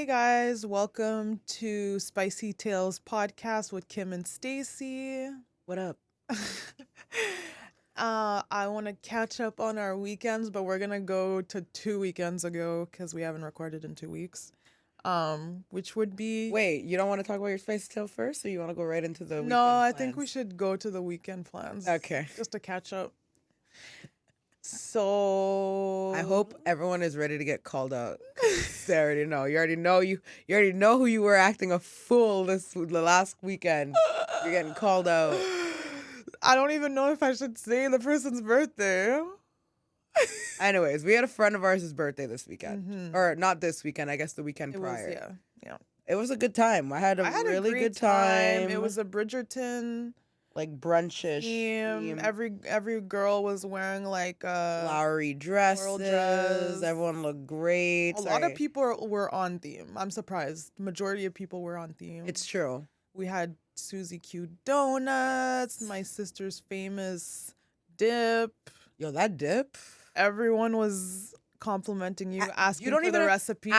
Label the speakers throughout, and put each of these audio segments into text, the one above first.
Speaker 1: Hey guys, welcome to Spicy Tales Podcast with Kim and Stacy.
Speaker 2: What up?
Speaker 1: I want to catch up on our weekends, but we're gonna go to 2 weekends ago because we haven't recorded in 2 weeks. Which would be
Speaker 2: Wait, you don't want to talk about your spicy tale first, or you want to go right into the
Speaker 1: no,
Speaker 2: weekend
Speaker 1: I think we
Speaker 2: plans?
Speaker 1: should go to the weekend plans.
Speaker 2: Okay.
Speaker 1: Just to catch up. So
Speaker 2: I hope everyone is ready to get called out. They already know. You already know who you were acting a fool the last weekend. You're getting called out.
Speaker 1: I don't even know if I should say the person's birthday.
Speaker 2: Anyways, we had a friend of ours' birthday this weekend. Or not this weekend, I guess the weekend prior.
Speaker 1: Yeah.
Speaker 2: It was a good time. I had a really
Speaker 1: great
Speaker 2: good time.
Speaker 1: It was a Bridgerton
Speaker 2: like brunchish
Speaker 1: theme. Every girl was wearing like
Speaker 2: flowery dresses.
Speaker 1: floral dress.
Speaker 2: Everyone looked great.
Speaker 1: A lot of people were on theme. I'm surprised. The majority of people were on theme.
Speaker 2: It's true.
Speaker 1: We had Susie Q donuts, my sister's famous dip.
Speaker 2: Yo, that dip.
Speaker 1: Everyone was complimenting you, asking
Speaker 2: you don't
Speaker 1: for
Speaker 2: even
Speaker 1: the recipe.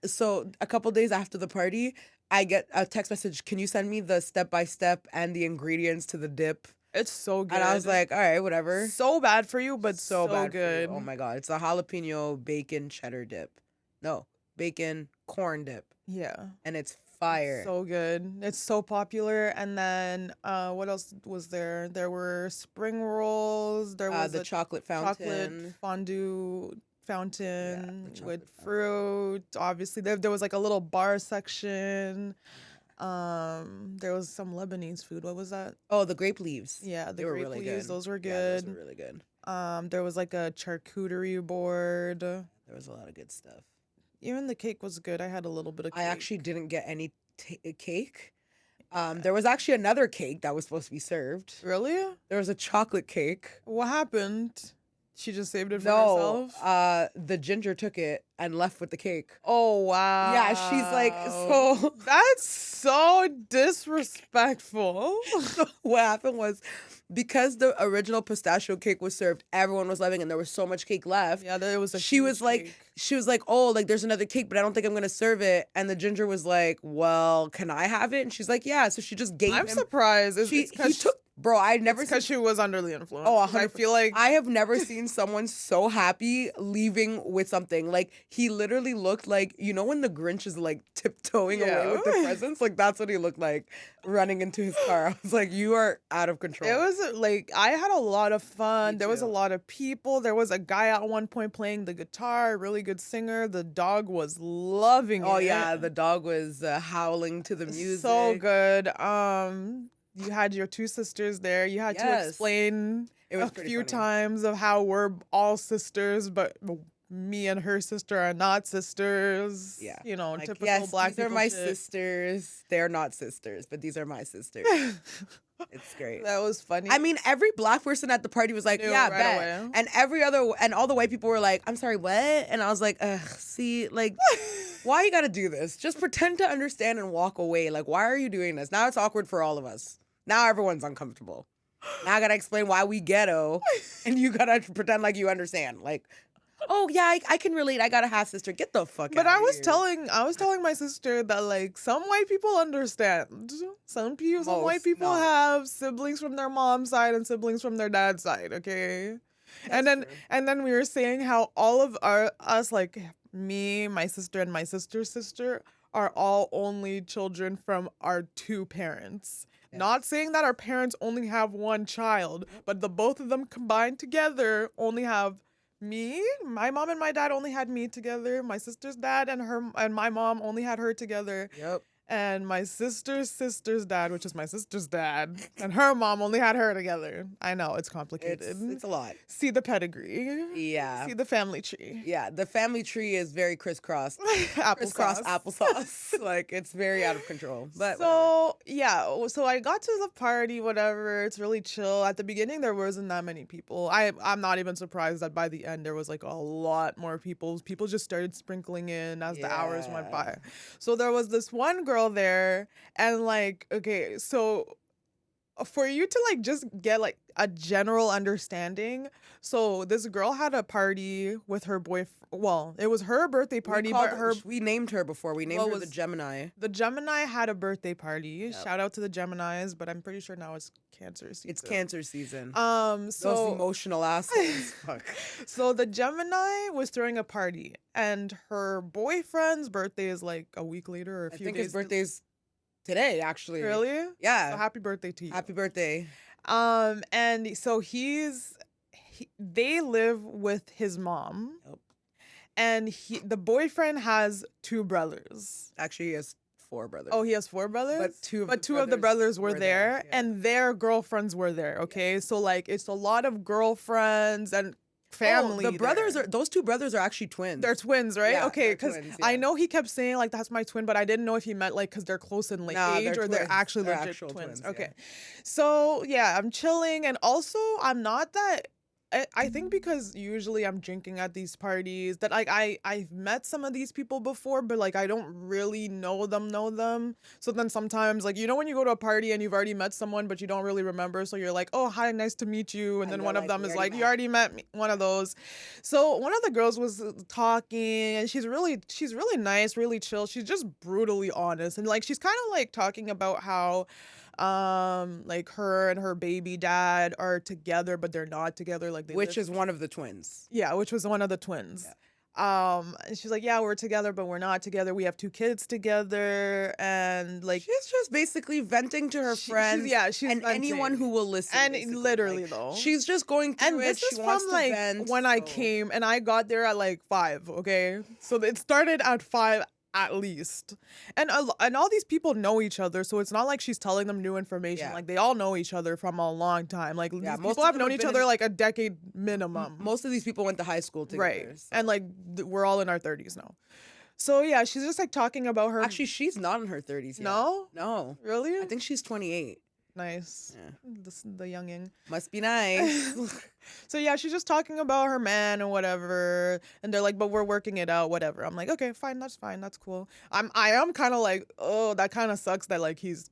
Speaker 2: So a couple days after the party, I get a text message. Can you send me the step-by-step and the ingredients to the dip?
Speaker 1: It's so good.
Speaker 2: And I was like, all right, whatever.
Speaker 1: So bad for you, but so
Speaker 2: bad
Speaker 1: good.
Speaker 2: Oh my God. It's a jalapeno bacon cheddar dip. No, bacon corn dip.
Speaker 1: Yeah.
Speaker 2: And it's fire.
Speaker 1: So good. It's so popular. And then what else was there? There were spring rolls. There was
Speaker 2: the chocolate fountain.
Speaker 1: Chocolate fondue fountain with
Speaker 2: fountain.
Speaker 1: fruit. Obviously, there was like a little bar section. There was some Lebanese food. What was that?
Speaker 2: Oh, the grape leaves.
Speaker 1: Yeah,
Speaker 2: they were really good.
Speaker 1: Those were good.
Speaker 2: Yeah, those were really good.
Speaker 1: There was like a charcuterie board.
Speaker 2: There was a lot of good stuff.
Speaker 1: Even the cake was good. I had a little bit of cake.
Speaker 2: I actually didn't get any cake. There was actually another cake that was supposed to be served.
Speaker 1: Really?
Speaker 2: There was a chocolate cake.
Speaker 1: What happened? She just saved it for herself?
Speaker 2: The ginger took it and left with the cake.
Speaker 1: Oh, wow.
Speaker 2: Yeah, she's like, so...
Speaker 1: That's so disrespectful.
Speaker 2: So what happened was, because the original pistachio cake was served, everyone was loving it, and there was so much cake left.
Speaker 1: Yeah, there was a
Speaker 2: She was like, oh, like, there's another cake, but I don't think I'm going to serve it. And the ginger was like, well, can I have it? And she's like, yeah. So she just gave him.
Speaker 1: I'm surprised.
Speaker 2: He took... Bro, I'd never
Speaker 1: because she was under the influence.
Speaker 2: Oh,
Speaker 1: 100%. I feel like
Speaker 2: I have never seen someone so happy leaving with something. Like, he literally looked like, you know when the Grinch is like tiptoeing away with the presents? Like, that's what he looked like running into his car. I was like, you are out of control.
Speaker 1: It was like, I had a lot of fun.
Speaker 2: Me
Speaker 1: there was
Speaker 2: too.
Speaker 1: a lot of people. There was a guy at one point playing the guitar, really good singer. The dog was loving it.
Speaker 2: Oh yeah, the dog was howling to the music.
Speaker 1: So good. You had your two sisters there. You had to explain a few times of how we're all sisters, but me and her sister are not sisters.
Speaker 2: Yeah.
Speaker 1: You know,
Speaker 2: like,
Speaker 1: typical
Speaker 2: yes,
Speaker 1: black
Speaker 2: these
Speaker 1: people
Speaker 2: are my
Speaker 1: shit.
Speaker 2: sisters. They're not sisters, but these are my sisters. It's great.
Speaker 1: That was funny.
Speaker 2: I mean, every black person at the party was like, yeah,
Speaker 1: right
Speaker 2: bet.
Speaker 1: away.
Speaker 2: And all the white people were like, I'm sorry, what? And I was like, ugh, see, like, why you gotta do this? Just pretend to understand and walk away. Like, why are you doing this? Now it's awkward for all of us. Now everyone's uncomfortable. Now I gotta explain why we ghetto, and you gotta pretend like you understand. Like, oh yeah, I can relate. I got a half sister. Get the fuck out.
Speaker 1: But
Speaker 2: I
Speaker 1: was telling my sister that like some white people understand. Some white people have siblings from their mom's side and siblings from their dad's side. Okay, and then we were saying how all of us like me, my sister, and my sister's sister are all only children from our two parents. Yeah. Not saying that our parents only have one child, but the both of them combined together only have me. My mom and my dad only had me together. My sister's dad and my mom only had her together.
Speaker 2: Yep.
Speaker 1: And my sister's dad, which is my sister's dad, and her mom only had her together. I know, it's complicated.
Speaker 2: It's a lot.
Speaker 1: See the pedigree.
Speaker 2: Yeah.
Speaker 1: See the family tree.
Speaker 2: Yeah, the family tree is very crisscross.
Speaker 1: Crisscross
Speaker 2: applesauce. Like, it's very out of control. But
Speaker 1: so, yeah. So I got to the party, whatever. It's really chill. At the beginning, there wasn't that many people. I'm not even surprised that by the end, there was like a lot more people. People just started sprinkling in as the hours went by. So there was this one girl there, and like, okay, so for you to like just get like a general understanding. So this girl had a party with her boyfriend. Well, it was her birthday party,
Speaker 2: we named her before. We named her the Gemini.
Speaker 1: The Gemini had a birthday party. Yep. Shout out to the Geminis, but I'm pretty sure now it's Cancer season.
Speaker 2: It's Cancer season.
Speaker 1: So
Speaker 2: those emotional assholes. Fuck.
Speaker 1: So the Gemini was throwing a party, and her boyfriend's birthday is like a week later or a few days.
Speaker 2: I think his birthday's today, actually.
Speaker 1: Really?
Speaker 2: Yeah.
Speaker 1: So happy birthday to you.
Speaker 2: Happy birthday.
Speaker 1: And so they live with his mom. Yep. And the boyfriend has 2 brothers.
Speaker 2: Actually, he has 4 brothers.
Speaker 1: Oh, he has 4 brothers?
Speaker 2: But two of the brothers
Speaker 1: were there, yeah. And their girlfriends were there, okay? Yeah. So, like, it's a lot of girlfriends and family.
Speaker 2: Those 2 brothers are actually twins.
Speaker 1: They're twins, right?
Speaker 2: Yeah,
Speaker 1: okay, because I know he kept saying, like, that's my twin, but I didn't know if he meant, like, because they're close in, like, age or they're actually legit twins. Okay. Yeah. So, yeah, I'm chilling, and also, I'm not that... I think because usually I'm drinking at these parties that like I've met some of these people before, but like I don't really know them. So then sometimes like, you know, when you go to a party and you've already met someone, but you don't really remember. So you're like, oh, hi, nice to meet you. And then one of them is like, you already met me, one of those. So one of the girls was talking and she's really nice, really chill. She's just brutally honest. And like, she's kind of like talking about how like her and her baby dad are together but they're not together, like
Speaker 2: which is one of the twins.
Speaker 1: Yeah, which was one of the twins. Yeah. And she's like, yeah, we're together but we're not together, we have 2 kids together, and like
Speaker 2: she's just basically venting to her friends
Speaker 1: she's
Speaker 2: and venting. Anyone who will listen,
Speaker 1: and literally like, though
Speaker 2: she's just going through
Speaker 1: and
Speaker 2: it.
Speaker 1: This is
Speaker 2: she
Speaker 1: from
Speaker 2: wants
Speaker 1: like
Speaker 2: to vent,
Speaker 1: when I came and I got there at like 5, okay, so it started at 5 at least. And all these people know each other, so it's not like she's telling them new information. Yeah. Like, they all know each other from a long time. Like, these people have known each other like a decade minimum.
Speaker 2: Most of these people went to high school together.
Speaker 1: Right. So. And, like, we're all in our 30s now. So, yeah, she's just, like, talking about her...
Speaker 2: Actually, she's not in her 30s yet.
Speaker 1: No?
Speaker 2: No.
Speaker 1: Really?
Speaker 2: I think she's 28.
Speaker 1: Nice. Yeah. The younging.
Speaker 2: Must be nice.
Speaker 1: So yeah, she's just talking about her man and whatever, and they're like, but we're working it out, whatever. I'm like, okay, fine, that's cool. I am kind of like, oh, that kind of sucks that like he's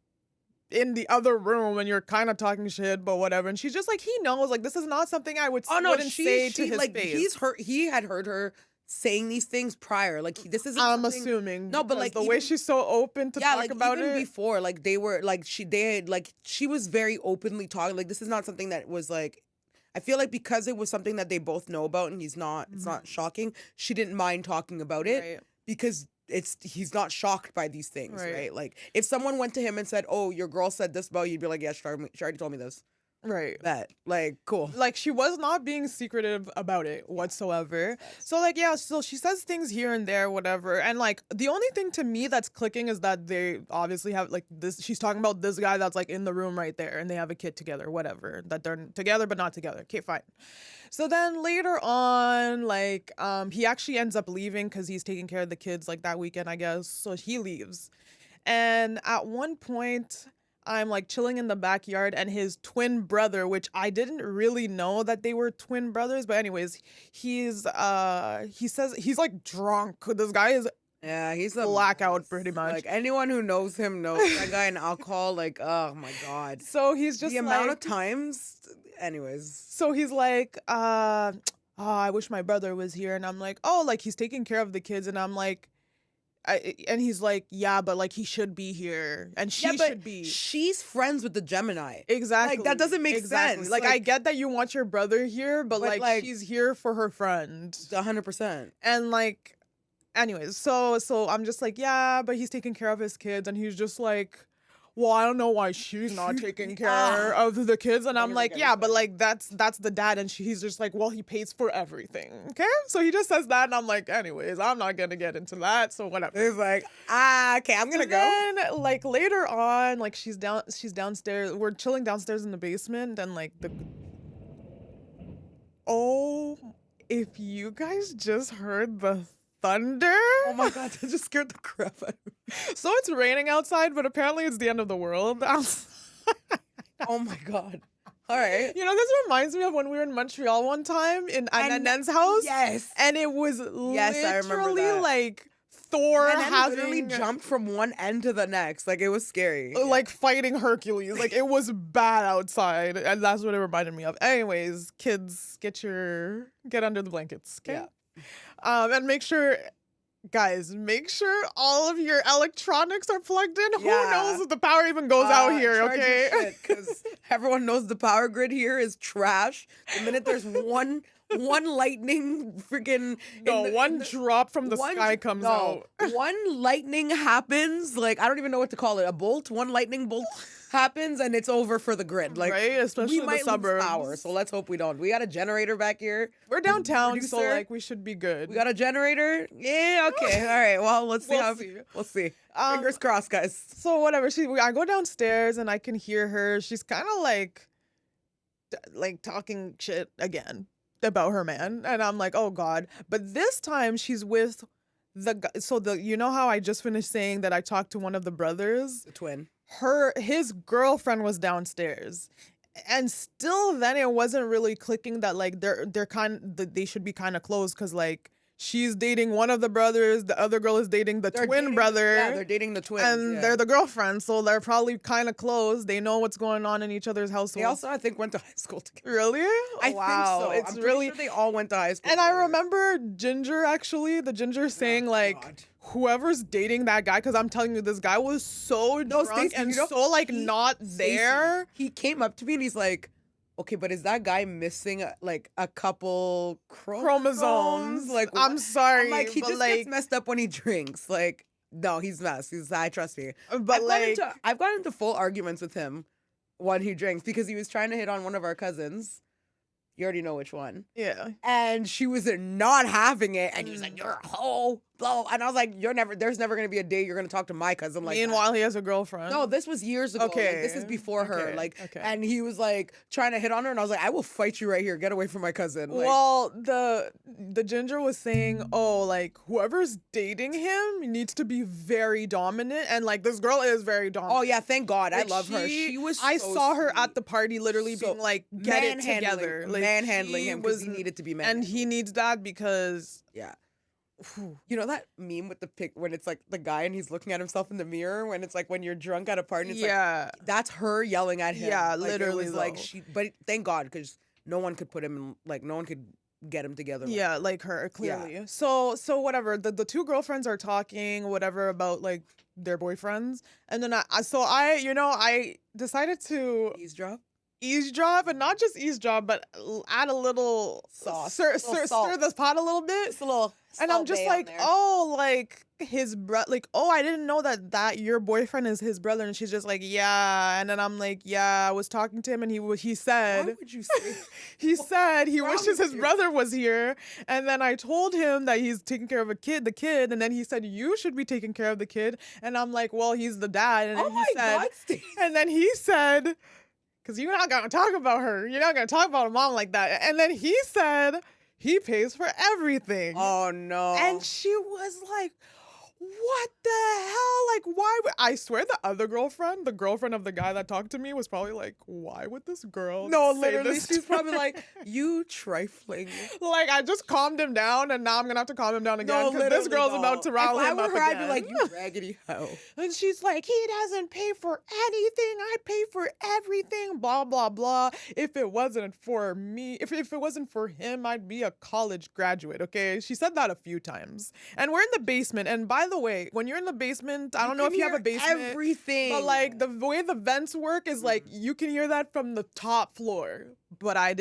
Speaker 1: in the other room and you're kind of talking shit, but whatever. And she's just like, he knows, like, this is not something I wouldn't say to his
Speaker 2: like,
Speaker 1: face.
Speaker 2: He had heard her saying these things prior, like this isn't.
Speaker 1: I'm assuming.
Speaker 2: No, but like
Speaker 1: the way she's so open to talk about
Speaker 2: even
Speaker 1: it.
Speaker 2: Before, like they were like she was very openly talking. Like this is not something that was like. I feel like because it was something that they both know about and he's not. It's not shocking. She didn't mind talking about it because he's not shocked by these things, right? Like if someone went to him and said, "Oh, your girl said this about you," you'd be like, "Yeah, she already told me this."
Speaker 1: Right.
Speaker 2: That, like, cool.
Speaker 1: Like, she was not being secretive about it whatsoever. So, like, yeah, so she says things here and there, whatever. And, like, the only thing to me that's clicking is that they obviously have, like, this. She's talking about this guy that's, like, in the room right there. And they have a kid together, whatever. That they're together but not together. Okay, fine. So then later on, like, he actually ends up leaving because he's taking care of the kids, like, that weekend, I guess. So he leaves. And at one point... I'm like chilling in the backyard and his twin brother, which I didn't really know that they were twin brothers. But anyways, he says he's like drunk. This guy is
Speaker 2: he's a
Speaker 1: blackout pretty much.
Speaker 2: Like anyone who knows him knows that guy in alcohol. Like, oh my God.
Speaker 1: So he's just
Speaker 2: the amount of times. Anyways.
Speaker 1: So he's like, oh, I wish my brother was here. And I'm like, oh, like he's taking care of the kids. And I'm like, and he's like, yeah, but like he should be here, and she should be.
Speaker 2: She's friends with the Gemini.
Speaker 1: Exactly.
Speaker 2: Like that doesn't make sense.
Speaker 1: Like I get that you want your brother here, but like she's here for her friend.
Speaker 2: 100%.
Speaker 1: And like, anyways, so I'm just like, yeah, but he's taking care of his kids, and he's just like, well, I don't know why she's not taking care of the kids. And I'm like, yeah, but like that's the dad. And he's just like, well, he pays for everything. Okay. So he just says that. And I'm like, anyways, I'm not going to get into that. So whatever.
Speaker 2: He's like, okay, I'm going to go.
Speaker 1: Then like later on, like she's downstairs. We're chilling downstairs in the basement. And like if you guys just heard the thunder.
Speaker 2: Oh my God, that just scared the crap out of me.
Speaker 1: So it's raining outside, but apparently it's the end of the world.
Speaker 2: Oh my God. All right.
Speaker 1: You know, this reminds me of when we were in Montreal one time in Annen's house.
Speaker 2: Yes.
Speaker 1: And it was literally like Thor
Speaker 2: and then
Speaker 1: having
Speaker 2: literally jumped from one end to the next. Like, it was scary.
Speaker 1: like fighting Hercules. Like, it was bad outside, and that's what it reminded me of. Anyways, kids, get under the blankets, okay? Yeah. And make sure all of your electronics are plugged in. Who knows if the power even goes out here, okay?
Speaker 2: Because everyone knows the power grid here is trash. The minute there's one lightning freaking
Speaker 1: one drop from the sky comes out.
Speaker 2: One lightning happens, like, I don't even know what to call it. One lightning bolt happens and it's over for the grid. Like,
Speaker 1: right? Especially
Speaker 2: we might
Speaker 1: the suburbs.
Speaker 2: lose power, so let's hope we don't. We got a generator back here.
Speaker 1: We're downtown, so like we should be good.
Speaker 2: We got a generator? Yeah, okay. All right. Well, let's see. We'll see. Fingers crossed, guys.
Speaker 1: So whatever. I go downstairs and I can hear her. She's kind of like talking shit again about her man, and I'm like, oh God. But this time she's with you know how I just finished saying that I talked to one of the brothers,
Speaker 2: the twin.
Speaker 1: His girlfriend was downstairs, and still then it wasn't really clicking that like they should be kind of close, because like she's dating one of the brothers, the other girl is dating the twin brother.
Speaker 2: Yeah, they're dating the twins.
Speaker 1: And they're the girlfriends, so they're probably kind of close. They know what's going on in each other's households.
Speaker 2: They also, I think, went to high school together.
Speaker 1: Really?
Speaker 2: I think so.
Speaker 1: It's
Speaker 2: I'm
Speaker 1: really
Speaker 2: sure they all went to high school
Speaker 1: And
Speaker 2: together.
Speaker 1: I remember the Ginger saying
Speaker 2: God.
Speaker 1: Whoever's dating that guy, because I'm telling you, this guy was so drunk
Speaker 2: Stacey,
Speaker 1: and so like not there.
Speaker 2: He came up to me and he's like, okay, but is that guy missing like a couple chromosomes? Like,
Speaker 1: I'm sorry,
Speaker 2: I'm like, he just
Speaker 1: like,
Speaker 2: gets messed up when he drinks. Like, no, he's messed. Trust me.
Speaker 1: But
Speaker 2: I've gotten into full arguments with him when he drinks, because he was trying to hit on one of our cousins. You already know which one.
Speaker 1: Yeah.
Speaker 2: And she was not having it. And he was like, you're a hoe. Blah. And I was like, there's never going to be a day you're going to talk to my cousin like
Speaker 1: Meanwhile, he has a girlfriend.
Speaker 2: No, this was years ago.
Speaker 1: Okay.
Speaker 2: Like, this is before her.
Speaker 1: Okay.
Speaker 2: Like,
Speaker 1: Okay.
Speaker 2: And he was like trying to hit on her. And I was like, I will fight you right here. Get away from my cousin. Like,
Speaker 1: well, the Ginger was saying, oh, like whoever's dating him needs to be very dominant. And like this girl is very dominant.
Speaker 2: oh, yeah. Thank God.
Speaker 1: Like,
Speaker 2: I love her. She was
Speaker 1: I
Speaker 2: so
Speaker 1: saw her
Speaker 2: sweet.
Speaker 1: at the party literally being like, get it together. Like,
Speaker 2: manhandling him because he needed to be manhandled.
Speaker 1: And he needs that because...
Speaker 2: Yeah. You know that meme with the pic when it's like the guy and he's looking at himself in the mirror when it's like when you're drunk at a party and it's like, that's her yelling at him.
Speaker 1: Yeah,
Speaker 2: like,
Speaker 1: literally.
Speaker 2: It was like but thank God, because no one could put him in, like, no one could get him together.
Speaker 1: Yeah, like her, clearly. Yeah. So whatever, the two girlfriends are talking whatever about like their boyfriends, and then I decided to eavesdrop, and not just eavesdrop, but add a little
Speaker 2: sauce,
Speaker 1: stir this pot a little bit.
Speaker 2: Just a little,
Speaker 1: and I'm just like, oh, like his brother, like, oh, I didn't know that your boyfriend is his brother. And she's just like, yeah. And then I'm like, yeah, I was talking to him, and he said,
Speaker 2: why would you say?
Speaker 1: He said he wishes his brother was here. And then I told him that he's taking care of the kid, and then he said, you should be taking care of the kid. And I'm like, well, he's the dad. And then he said, because you're not going to talk about her. You're not going to talk about a mom like that. And then he said he pays for everything.
Speaker 2: Oh, no.
Speaker 1: And she was like, what the hell? Like, why would... I swear the other girlfriend, the girlfriend of the guy that talked to me, was probably like, why would this girl say
Speaker 2: literally,
Speaker 1: this
Speaker 2: she's probably like, you trifling.
Speaker 1: Like, I just calmed him down, and now I'm going to have to calm him down again, because this girl's about to rile him up again.
Speaker 2: I'd be like, you raggedy hoe.
Speaker 1: And she's like, he doesn't pay for anything. I pay for everything, blah, blah, blah. If it wasn't for me, if it wasn't for him, I'd be a college graduate, okay? She said that a few times. And we're in the basement, and by the way, when you're in the basement, I don't know if you have a basement.
Speaker 2: Everything.
Speaker 1: But like the way the vents work is like you can hear that from the top floor. But I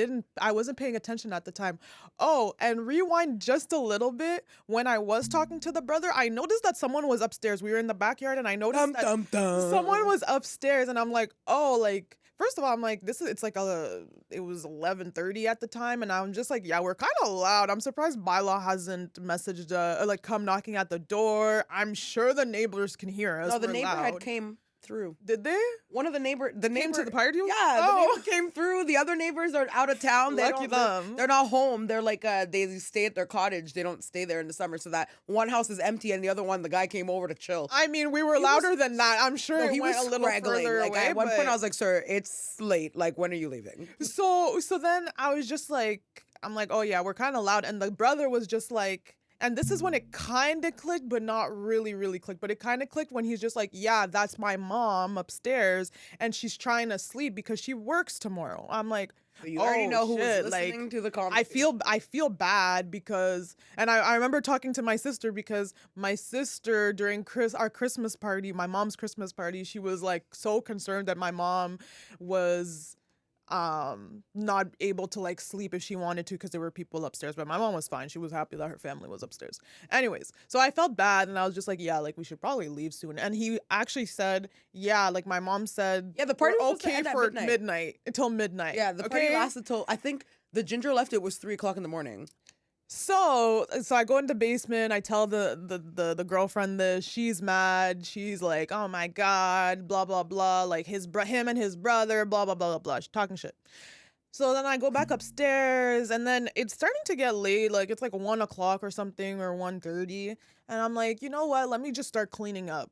Speaker 1: wasn't paying attention at the time. Oh, and rewind just a little bit. When I was talking to the brother, I noticed that someone was upstairs. We were in the backyard, and I noticed that someone was upstairs, and I'm like, oh, like, first of all, I'm like, it was 11:30 at the time, and I'm just like, yeah, we're kind of loud. I'm surprised Bylaw hasn't messaged, like, come knocking at the door. I'm sure the neighbors can hear us.
Speaker 2: No, the neighbor had came through.
Speaker 1: Came to the party?
Speaker 2: Yeah, the neighbor came through. The other neighbors are out of town.
Speaker 1: Lucky them.
Speaker 2: They're not home. They're like, they stay at their cottage. They don't stay there in the summer, so that one house is empty, and the other one, the guy came over to chill.
Speaker 1: I mean, we were louder than that. I'm sure he went a little further
Speaker 2: like,
Speaker 1: away.
Speaker 2: At one point, I was like, sir, it's late. Like, when are you leaving?
Speaker 1: So then I was just like, I'm like, oh yeah, we're kind of loud. And the brother was just like, And this is when it kind of clicked, but not really, really clicked. But it kind of clicked when he's just like, yeah, that's my mom upstairs, and she's trying to sleep because she works tomorrow. I'm like,
Speaker 2: you already know who was listening
Speaker 1: like,
Speaker 2: to the conversation.
Speaker 1: I feel bad because, and I remember talking to my sister because my sister during our Christmas party, my mom's Christmas party, she was like so concerned that my mom was not able to like sleep if she wanted to because there were people upstairs, but my mom was fine. She was happy that her family was upstairs. Anyways, so I felt bad and I was just like, yeah, like we should probably leave soon. And he actually said, yeah, like my mom said,
Speaker 2: yeah, the party was
Speaker 1: okay for midnight until midnight.
Speaker 2: Yeah, the party lasted till, I think the ginger left, it was 3:00 in the morning.
Speaker 1: So I go into the basement. I tell the girlfriend this. She's mad. She's like, "Oh my god, blah blah blah." Like him and his brother, blah blah blah blah blah. She's talking shit. So then I go back upstairs, and then it's starting to get late. Like it's like 1:00 or something, or 1:30, and I'm like, you know what? Let me just start cleaning up.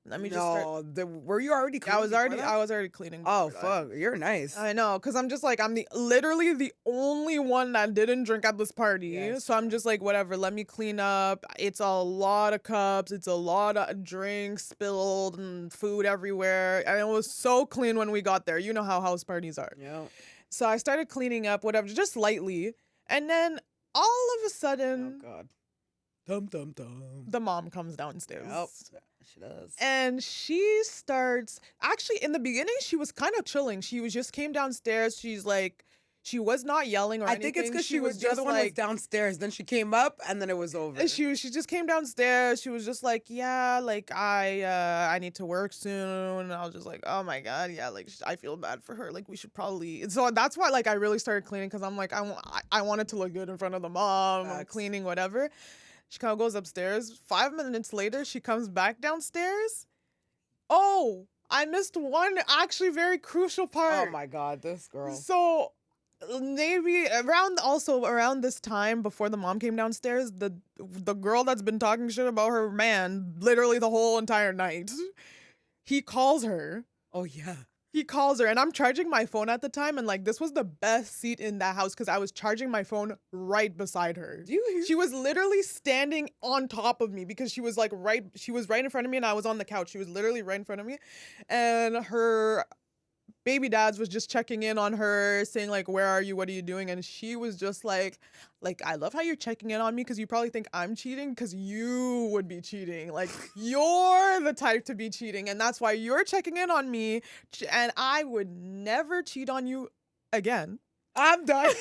Speaker 1: Let me just start.
Speaker 2: Were you already cleaning?
Speaker 1: I was already cleaning.
Speaker 2: Oh fuck, you're nice.
Speaker 1: I know, cause I'm just like literally the only one that didn't drink at this party. Yes. So I'm just like, whatever. Let me clean up. It's a lot of cups. It's a lot of drinks spilled and food everywhere. And it was so clean when we got there. You know how house parties are.
Speaker 2: Yeah.
Speaker 1: So I started cleaning up, whatever, just lightly, and then all of a sudden,
Speaker 2: oh god,
Speaker 1: the mom comes downstairs.
Speaker 2: Yep. She does.
Speaker 1: And she starts, actually in the beginning, she was kind of chilling. She just came downstairs. She's like, she was not yelling or anything.
Speaker 2: I think it's because she was the other one was downstairs. Then she came up and then it was over.
Speaker 1: She just came downstairs. She was just like, yeah, like I need to work soon. And I was just like, oh my God. Yeah. Like I feel bad for her. Like we should probably, so that's why like I really started cleaning. Cause I'm like, I wanted to look good in front of the mom. I'm cleaning, whatever. She kind of goes upstairs. 5 minutes later, she comes back downstairs. Oh, I missed one actually very crucial part.
Speaker 2: Oh my God, this girl.
Speaker 1: So maybe around this time before the mom came downstairs, the girl that's been talking shit about her man literally the whole entire night, he calls her.
Speaker 2: Oh yeah.
Speaker 1: He calls her, and I'm charging my phone at the time, and like this was the best seat in that house because I was charging my phone right beside her.
Speaker 2: Do you hear?
Speaker 1: She was literally standing on top of me because she was right in front of me, and I was on the couch. She was literally right in front of me, and her baby dad's was just checking in on her, saying like, where are you, what are you doing? And she was just like I love how you're checking in on me because you probably think I'm cheating because you would be cheating, like you're the type to be cheating, and that's why you're checking in on me, and I would never cheat on you again. I'm done.